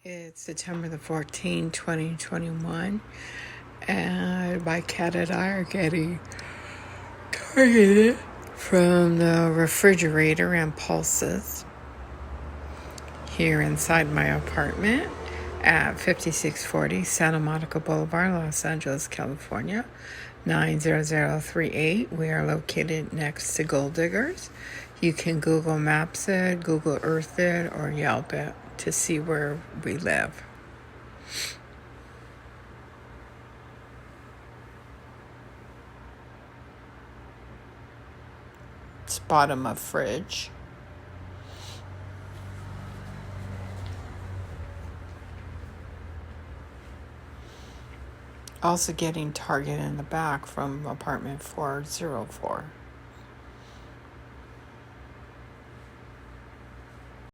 It's September the 14th, 2021, and my cat and I are getting targeted from the refrigerator and pulses here inside my apartment at 5640 Santa Monica Boulevard, Los Angeles, California, 90038. We are located next to Gold Diggers. You can Google Maps it, Google Earth it, or Yelp it to see where we live. It's bottom of fridge. Also getting targeted in the back from apartment 404.